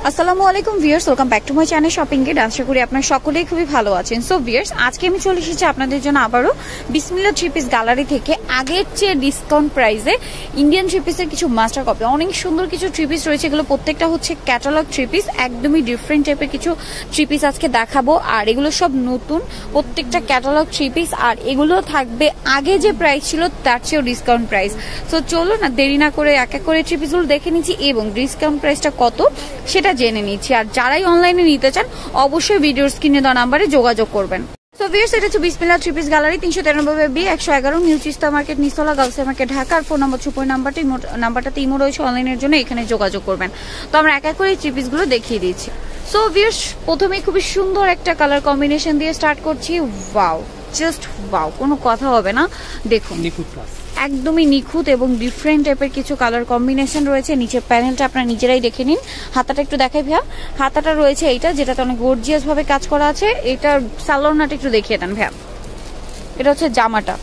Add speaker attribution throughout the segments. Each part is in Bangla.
Speaker 1: আসসালামু আলাইকুম viewers, welcome back to my channel shopping guide. আশা করি আপনারা সকলেই খুবই ভালো আছেন। সো ভিউয়ার্স, আজকে আমি চলে এসেছি আপনাদের জন্য আবারও বিসমিল্লাহ থ্রি পিস গ্যালারি থেকে আগের চেয়ে ডিসকাউন্ট প্রাইসে ইন্ডিয়ান থ্রি পিসের কিছু মাস্টার কপি, অনেক সুন্দর কিছু থ্রি পিস রয়েছে। এগুলো প্রত্যেকটা হচ্ছে ক্যাটালগ থ্রি পিস, একদমই ডিফারেন্ট টাইপের কিছু থ্রি পিস আজকে দেখাবো। আর এগুলো সব নতুন, প্রত্যেকটা ক্যাটালগ থ্রি পিস, আর এগুলো থাকবে আগে যে প্রাইস ছিল তার চেয়েও ডিসকাউন্ট প্রাইস। সো চলো না দেরি না করে এক এক করে থ্রি পিসগুলো দেখে নিচ্ছি এবং ডিসকাউন্ট প্রাইসটা কত সেটা জেনে নিচ্ছি। আর যারাই অনলাইনে নিতে চান অবশ্যই ভিডিওর স্ক্রিনে দেওয়া নাম্বারে যোগাযোগ করবেন। সো ভিউয়ার্স, এটা হচ্ছে Bismillah three piece gallery, 393B 111 new চিস্তা মার্কেট, নিস্তলা গার্লস মার্কেট, ঢাকার ফোন নম্বর 54 নাম্বারটাতে ইমো রয়েছে। অনলাইনের জন্য এখানে যোগাযোগ করবেন। তো আমরা এক এক করে থ্রি পিসগুলো দেখিয়ে দিচ্ছি। সো ভিউয়ার্স, প্রথমেই খুবই সুন্দর একটা কালার কম্বিনেশন দিয়ে স্টার্ট করছি। ওয়াও, জাস্ট ওয়াও, কোনো কথা হবে না। দেখুন একদমই নিখুঁত এবং ডিফারেন্ট টাইপের কিছু কালার কম্বিনেশন রয়েছে। নিচের প্যানেলটা আপনারা নিজেরাই দেখে নিন। হাতাটা একটু দেখাই ভাইয়া। হাতাটা রয়েছে এইটা, যেটাতে অনেক গর্জিয়াস ভাবে কাজ করা আছে। এটার সালোয়ারটা একটু দেখিয়ে দেন ভাইয়া। এটা হচ্ছে জামাটা,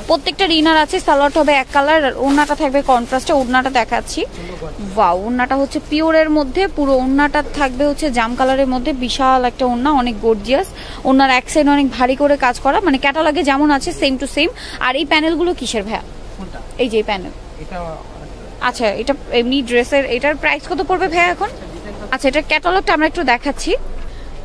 Speaker 1: প্রত্যেকটা ইনার আছে। সালোয়ারটা হবে এক কালার, আর ওড়নাটা থাকবে কন্ট্রাস্টে। ওড়নাটা দেখাচ্ছি। ওয়াও, ওড়নাটা হচ্ছে পিওরের মধ্যে, পুরো ওড়নাটা থাকবে হচ্ছে জাম কালারের মধ্যে। বিশাল একটা ওড়না, অনেক গর্জিয়াস। ওড়নার এক সাইড অনেক ভারী করে কাজ করা, মানে ক্যাটালগে যেমন আছে সেম টু সেম। আর এই প্যানেলগুলো কিসের ভাইয়া? এই যে প্যানেল, আচ্ছা এটা এমনি ড্রেসের। এটার প্রাইস কত পড়বে ভাইয়া এখন? আচ্ছা, এটার ক্যাটালগটা আমরা একটু দেখাচ্ছি।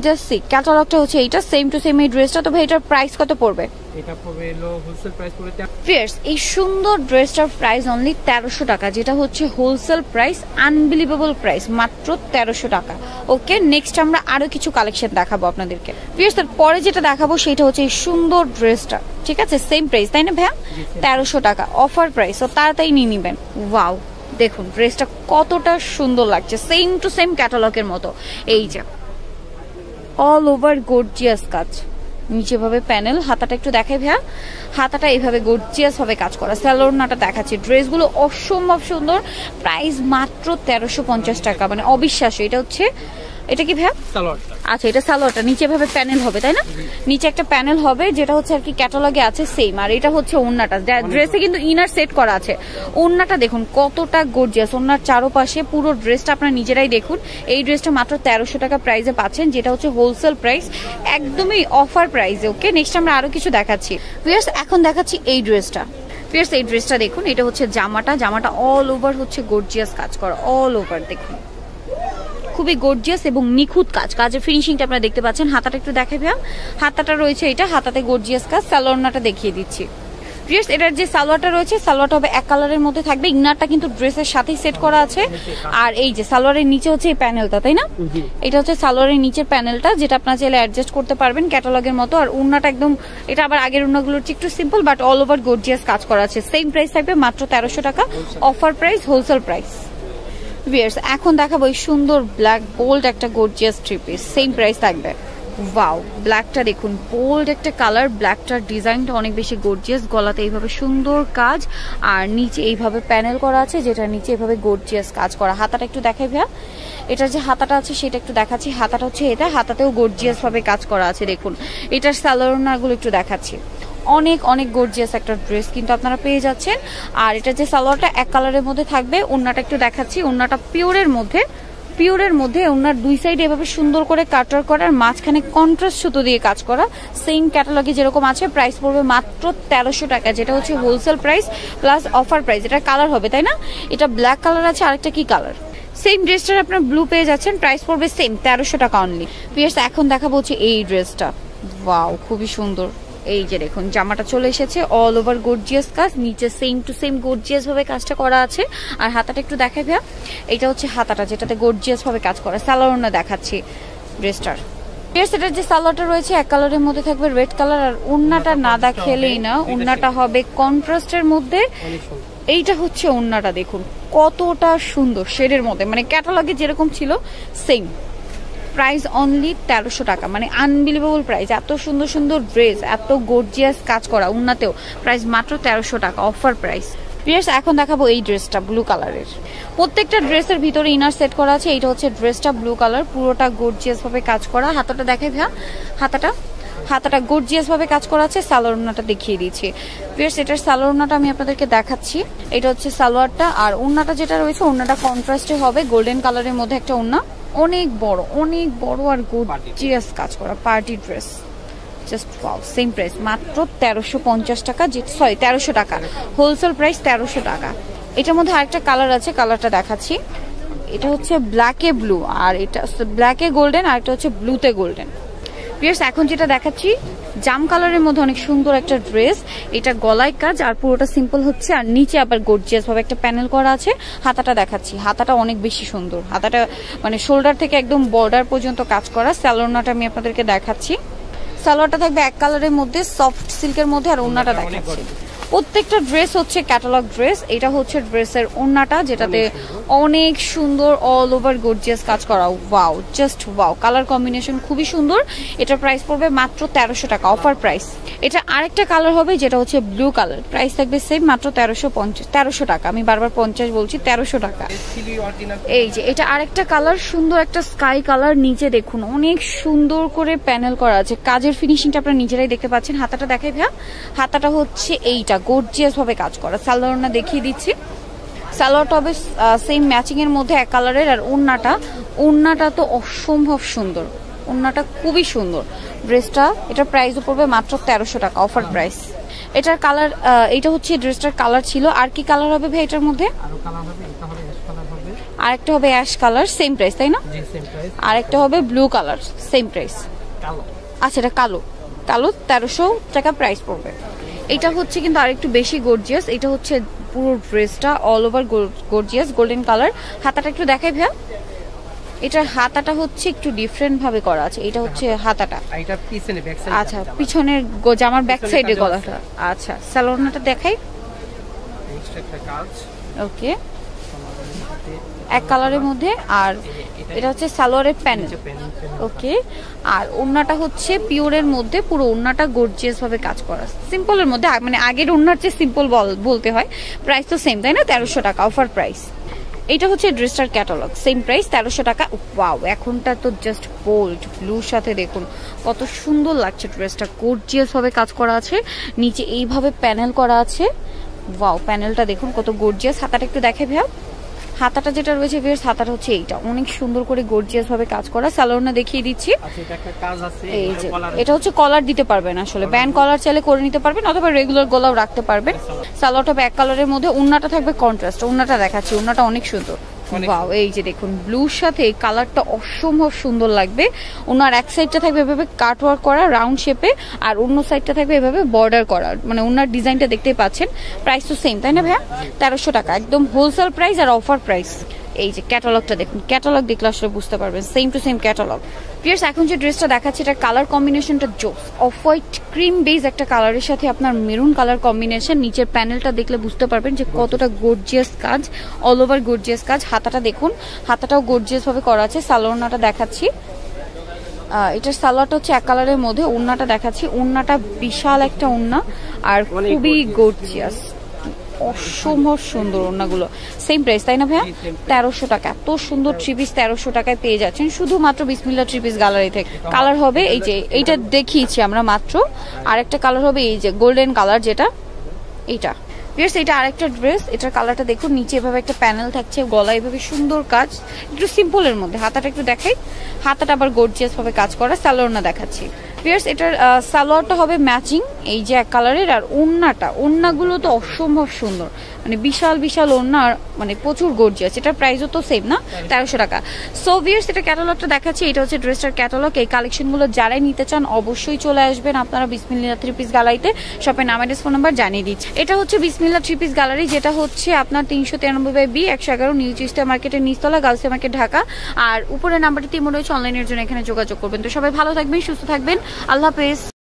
Speaker 1: জাস্ট সি, ক্যাটালগটা হচ্ছে এইটা, সেম টু সেম এই ড্রেসটা। তো ভাই এটার প্রাইস কত পড়বে?
Speaker 2: এটা পড়বে হলো হোলসেল প্রাইস পড়বে
Speaker 1: ফিয়ার্স, এই সুন্দর ড্রেসটার প্রাইস অনলি 1300 টাকা, যেটা হচ্ছে হোলসেল প্রাইস। আনবিলিভেবল প্রাইস, মাত্র 1300 টাকা। ওকে, নেক্সট আমরা আরো কিছু কালেকশন দেখাবো আপনাদেরকে। ফিয়ার্স, পরে যেটা দেখাবো সেটা হচ্ছে এই সুন্দর ড্রেসটা। ঠিক আছে, সেম প্রাইস তাই না ভাইয়া? 1300 টাকা অফার প্রাইস। তো তাড়াতাড়ি নিয়ে নিবেন। ওয়াও, দেখুন ড্রেসটা কতটা সুন্দর লাগছে, সেম টু সেম ক্যাটালগের মতো। এই যে অল ওভার গর্জিয়াস কাজ, নিচে ভাবে প্যানেল। হাতাটা একটু দেখাই ভাইয়া। হাতাটা এইভাবে গর্জিয়াস ভাবে কাজ করা। স্যালোনাটা দেখাচ্ছি। ড্রেসগুলো অসম্ভব সুন্দর। প্রাইস মাত্র 1350 টাকা, মানে অবিশ্বাস্য। এটা হচ্ছে, এটা কি ভাইয়া? আচ্ছা, এটা সালোয়ারটা। নিচে ভাবে প্যানেল হবে তাই না? নিচে একটা প্যানেল হবে, যেটা হচ্ছে আর কি ক্যাটালগে আছে সেম। আর এটা হচ্ছে ওড়নাটা, ড্রেসে কিন্তু ইনার সেট করা আছে। ওড়নাটা দেখুন কতটা গর্জিয়াস। ওড়নার চারপাশে পুরো ড্রেসটা আপনারা নিজেরাই দেখুন। এই ড্রেসটা মাত্র 1300 টাকা প্রাইসে পাচ্ছেন, যেটা হচ্ছে হোলসেল প্রাইস, একদমই অফার প্রাইসে। ওকে, নেক্সট আমরা আরো কিছু দেখাচ্ছি। ভিউয়ার্স, এখন দেখাচ্ছি এই ড্রেসটা। ভিউয়ার্স, এই ড্রেসটা দেখুন। এটা হচ্ছে জামাটা। জামাটা অল ওভার হচ্ছে গর্জিয়াস কাজ করা, অল ওভার দেখুন, খুবই গর্জিয়াস এবং নিখুঁত কাজ। কাজের ফিনিশিংটা আপনারা দেখতে পাচ্ছেন। হাতাটা একটু দেখাই ভাইয়া। হাতাটা রয়েছে এটা, হাতাতে গর্জিয়াস কাজ। সালোয়ারটা দেখিয়ে দিচ্ছি। ভিউয়ার্স, এটার যে সালোয়ারটা রয়েছে, সালোয়ারটা হবে এক কালারের মধ্যে থাকবে। ইনারটা কিন্তু ড্রেসের সাথেই সেট করা আছে। আর এই যে সালোয়ারের নিচে হচ্ছে এই প্যানেলটা তাই না? এটা হচ্ছে সালোয়ারের নিচের প্যানেলটা, যেটা আপনারা চাইলে অ্যাডজাস্ট করতে পারবেন ক্যাটালগের মতো। আর ওড়নাটা একদম, এটা আবার আগের ওড়নাগুলোর একটু simple, but all over gorgeous কাজ করা আছে। সেম প্রাইস থাকবে মাত্র 1300 টাকা, offer price, wholesale price. Viewers, এখন দেখাবো এই সুন্দর ব্ল্যাক বোল্ড একটা gorgeous three piece, same price থাকবে। ওয়াও, ব্ল্যাকটা দেখুন, বোল্ড একটা কালার। ব্ল্যাকটার ডিজাইনটা অনেক বেশি গর্জিয়াস। গলাতে এইভাবে সুন্দর কাজ, আর নিচে এইভাবে প্যানেল করা আছে, যেটা নিচে এইভাবে গর্জিয়াস কাজ করা। হাতাটা একটু দেখাই ভাইয়া। এটার যে হাতাটা আছে সেটা একটু দেখাচ্ছি। হাতাটা হচ্ছে এটা, হাতাতেও গর্জিয়াস ভাবে কাজ করা আছে। দেখুন এটার সালোয়ারগুলো একটু দেখাচ্ছি। অনেক অনেক গর্জিয়াস একটা ড্রেস কিন্তু আপনারা পেয়ে যাচ্ছেন। আর এটা যে সালোয়ারটা এক কালারের মধ্যে থাকবে। ওড়নাটা একটু দেখাচ্ছি। ওড়নাটা পিওরের মধ্যে, পিওরের মধ্যে। ওড়নার দুই সাইড এভাবে সুন্দর করে কাটার করার, মাঝখানে কন্ট্রাস্ট সুতো দিয়ে কাজ করা, সেম ক্যাটালগে যেরকম আছে। প্রাইস পড়বে মাত্র 1300 টাকা, যেটা হচ্ছে wholesale price plus offer price. এটা কালার হবে তাই না? এটা ব্ল্যাক কালার আছে, আরেকটা কি কালার? সেম ড্রেসটার আপনার ব্লু পেয়ে যাচ্ছেন। প্রাইস পড়বে সেম 1300 টাকা অনলি। ভিউয়ার্স, এখন দেখাবো হচ্ছে এই ড্রেসটা। ওয়াও, খুবই সুন্দর। এই যে দেখুন জামাটা চলে এসেছে, অল ওভার গর্জিয়াস কাজ। নিচে সেম টু সেম গর্জিয়াস ভাবে কাজটা করা আছে। আর হাতাটা একটু দেখাই ভাইয়া। এটা হচ্ছে হাতাটা, যেটাতে গর্জিয়াস ভাবে কাজ করা। সালোয়ারটা দেখাচ্ছি ড্রেসটার। এটার যে সালোয়ারটা রয়েছে এক কালারের মধ্যে থাকবে, রেড কালার। আর ওড়নাটা না দেখালেই না, ওড়নাটা হবে কন্ট্রাস্টের মধ্যে। এইটা হচ্ছে ওড়নাটা, দেখুন কতটা সুন্দর শেডের মধ্যে, মানে ক্যাটালগে যেরকম ছিল সেম। প্রাইস অনলি 1300 টাকা, মানে আনবিলিভেবল প্রাইস। এত সুন্দর সুন্দর ড্রেস, এত গর্জিয়াস কাজ করা উন্নাতেও, প্রাইস মাত্র 1300 টাকা, অফার প্রাইস। ভিউয়ার্স, এখন দেখাবো এই ড্রেসটা ব্লু কালারের। প্রত্যেকটা ড্রেসের ভিতরে ইনার সেট করা আছে। এইটা হচ্ছে ড্রেসটা ব্লু কালার, পুরোটা গর্জিয়াস ভাবে কাজ করা। হাতাটা দেখাই ভাইয়া। হাতাটা গর্জিয়াস ভাবে কাজ করা আছে। সালোয়ারটা দেখিয়ে দিচ্ছি। ভিউয়ার্স, এটার সালোয়ারটা আমি আপনাদেরকে দেখাচ্ছি। এটা হচ্ছে সালোয়ারটা। আর ওড়নাটা যেটা রয়েছে, ওড়নাটা কন্ট্রাস্টে হবে, গোল্ডেন কালারের মধ্যে একটা ওড়না। অনেক বড় আর গর্জিয়াস কাজ করা party dress. Just wow, same price মাত্র 1350 টাকা, সরি 1300 টাকা, হোলসেল প্রাইস 1300 টাকা। এটার মধ্যে আরেকটা কালার আছে, কালারটা দেখাচ্ছি। এটা হচ্ছে ব্ল্যাকে ব্লু, আর এটা ব্ল্যাকে গোল্ডেন, আর এটা হচ্ছে ব্লুতে গোল্ডেন। ভিউয়ার্স এখন যেটা দেখাচ্ছি জাম কালারের মধ্যে অনেক সুন্দর একটা ড্রেস। এটা গলায় কাজ আর পুরোটা সিম্পল হচ্ছে, আর নিচে আবার গর্জিয়াস ভাবে একটা প্যানেল করা আছে। হাতাটা দেখাচ্ছি, হাতাটা অনেক বেশি সুন্দর, হাতাটা মানে শোল্ডার থেকে একদম বর্ডার পর্যন্ত কাজ করা। স্যালোনাটা আমি আপনাদেরকে দেখাচ্ছি। সালোয়ারটা থাকবে এক কালারের মধ্যে, সফট সিল্কের মধ্যে, আর ওড়নাটা দেখাচ্ছি। প্রত্যেকটা ড্রেস হচ্ছে ক্যাটালগ ড্রেস। এটা হচ্ছে ড্রেসের ওড়নাটা, যেটাতে অনেক সুন্দর অল ওভার গর্জিয়াস কাজ করা। Wow, just wow, colour combination খুবই সুন্দর। এটার প্রাইস পড়বে মাত্র 1300 টাকা, অফার প্রাইস। এটা আরেকটা কালার হবে যেটা হচ্ছে ব্লু কালার, প্রাইস থাকবে সেম, মাত্র 1300 টাকা। আমি বারবার 50 বলছি, 1300 টাকা। এই যে এটা আরেকটা কালার, সুন্দর একটা স্কাই কালার, নিচে দেখুন অনেক সুন্দর করে প্যানেল করা আছে। কাজের ফিনিশিংটা আপনারা নিজেরাই দেখতে পাচ্ছেন। হাতাটা দেখাই ভাইয়া, হাতাটা হচ্ছে এইটা গর্জিয়াস ভাবে কাজ করা। সালোয়ারটা দেখিয়ে দিচ্ছি। সালোয়ারটা হবে সেম ম্যাচিং এর মধ্যে এক কালারের, আর ওড়নাটা তো অসম্ভব সুন্দর, ওড়নাটা খুবই সুন্দর। ড্রেসটা এটার প্রাইসও পড়বে মাত্র 1300 টাকা, অফার প্রাইস। এটার কালার, এটা হচ্ছে ড্রেসটার কালার ছিল। আর কি কালার হবে ভাই এটার মধ্যে? আরেকটা হবে অ্যাশ কালার, সেম প্রাইস তাই না? আরেকটা হবে ব্লু কালার, সেম প্রাইস। আচ্ছা, এটা কালো 1300 টাকা প্রাইস পড়বে। এটা হচ্ছে কিন্তু আরেকটু বেশি গর্জিয়াস। এটা হচ্ছে পুরো ড্রেসটা all over gorgeous golden colour. হাতাটা একটু দেখাই ভাইয়া। এটার হাতাটা হচ্ছে একটু ডিফারেন্ট ভাবে করা আছে। এটা হচ্ছে হাতাটা, আচ্ছা পিছনের জামার ব্যাক সাইডে গলাটা। আচ্ছা, সালোয়ারটা দেখাই। ওকে, এক কালারের মধ্যে, আর এটা হচ্ছে সালোয়ারের প্যানেল। ওকে, আর ওড়নাটা হচ্ছে পিওরের মধ্যে, পুরো ওড়নাটা গর্জিয়াস ভাবে কাজ করা, সিম্পলের মধ্যে, মানে আগের ওড়নার চেয়ে সিম্পল বলতে হয়। প্রাইস তো সেম তাই না? 1300 টাকা, অফার প্রাইস। এটা হচ্ছে ড্রেসটার ক্যাটালগ, সেম প্রাইস 1300 টাকা। ওয়াও, এখনটা তো জাস্ট বোল্ড ব্লুর সাথে দেখুন কত সুন্দর লাগছে ড্রেসটা, গর্জিয়াস ভাবে কাজ করা আছে, নিচে এইভাবে প্যানেল করা আছে। ওয়াও, প্যানেলটা দেখুন কত গর্জিয়াস। হাতাটা একটু দেখে ভাইয়া। হাতাটা যেটা রয়েছে ভিউয়ার্স, হাতাটা হচ্ছে এইটা, অনেক সুন্দর করে গর্জিয়াস ভাবে কাজ করা। সালোয়ারটা দেখিয়ে দিচ্ছি। এই যে এটা হচ্ছে কলার দিতে পারবেন, আসলে ব্যান্ড কলার চাইলে করে নিতে পারবেন, অথবা রেগুলার গলাও রাখতে পারবেন। সালোয়ারটা ব্যাক কালারের মধ্যে, ওড়নাটা থাকবে কন্ট্রাস্ট। ওড়নাটা দেখাচ্ছি, ওড়নাটা অনেক সুন্দর। ওয়াও, এই যে দেখুন ব্লুর সাথে কালারটা অসম্ভব সুন্দর লাগবে। ওনার এক সাইডটা থাকবে এভাবে কাট ওয়ার্ক করা রাউন্ড শেপে, আর অন্য সাইডটা থাকবে এভাবে বর্ডার করা, মানে ওনার ডিজাইনটা দেখতেই পাচ্ছেন। প্রাইস তো সেম তাই না ভাইয়া? 1300 টাকা, একদম হোলসেল প্রাইস আর অফার প্রাইস। এই যে ক্যাটালগটা দেখুন, ক্যাটালগ দেখলে আসলে বুঝতে পারবেন, same to same catalogue. Viewers এখন যে ড্রেসটা দেখাচ্ছি এটার কালার কম্বিনেশনটা জোস, অফ হোয়াইট ক্রিম বেজ একটা কালারের সাথে আপনার মেরুন কালার কম্বিনেশন। নিচের প্যানেলটা দেখলে বুঝতে পারবেন যে কতটা গর্জিয়াস কাজ, অল ওভার গর্জিয়াস কাজ। হাতাটা দেখুন, হাতাটাও গর্জিয়াস ভাবে করা আছে। সালোয়ারটা দেখাচ্ছি, এটার সালোয়ারটা হচ্ছে এক কালারের মধ্যে। ওড়নাটা দেখাচ্ছি, ওড়নাটা বিশাল একটা ওড়না আর খুবই গর্জিয়াস, অসম্ভব সুন্দর ওড়নাগুলো। সেম প্রাইস তাই না ভাইয়া? 1300 টাকা। এত সুন্দর থ্রি পিস 1300 টাকায় পেয়ে যাচ্ছেন শুধুমাত্র বিসমিল্লাহ থ্রি পিস গ্যালারি থেকে। কালার হবে এই যে এইটা দেখিয়েছি আমরা মাত্র, আরেকটা কালার হবে এই যে গোল্ডেন কালার, যেটা এইটা। ভিউয়ার্স এটা আরেকটা ড্রেস, এটার কালারটা দেখুন, নিচে এভাবে একটা প্যানেল থাকছে, গলায় এভাবে সুন্দর কাজ, একটু সিম্পলের মধ্যে। হাতাটা একটু দেখাই, হাতাটা আবার গর্জিয়াস ভাবে কাজ করা। সালোয়ারটা দেখাচ্ছি। ভিউয়ার্স এটার সালোয়ারটা হবে ম্যাচিং, এই যে এক কালারের, আর ওড়নাগুলো তো অসম্ভব সুন্দর, মানে বিশাল বিশাল ওড়না, মানে প্রচুর গর্জিয়াস। এটার প্রাইসও তো সেম না, 1300 টাকা। সো ভিউয়ার্স এটা ক্যাটালগটা দেখাচ্ছি, এটা হচ্ছে ড্রেসটার ক্যাটালগ। এই কালেকশনগুলো যারাই নিতে চান অবশ্যই চলে আসবেন আপনারা বিসমিল্লাহ থ্রি পিস গ্যালারিতে। শপের নাম অ্যাড্রেস ফোন নাম্বার জানিয়ে দিচ্ছি। এটা হচ্ছে বিসমিল্লাহ থ্রি পিস গ্যালারি, যেটা হচ্ছে আপনার 393/B 111 নিউ চিস্তা মার্কেটের নিচতলা, গার্লসিয়া মার্কেট, ঢাকা। আর উপরের নাম্বারটি তিমো রয়েছে, অনলাইনের জন্য এখানে যোগাযোগ করবেন। তো সবাই ভালো থাকবেন, সুস্থ থাকবেন, আল্লাহ হাফেজ।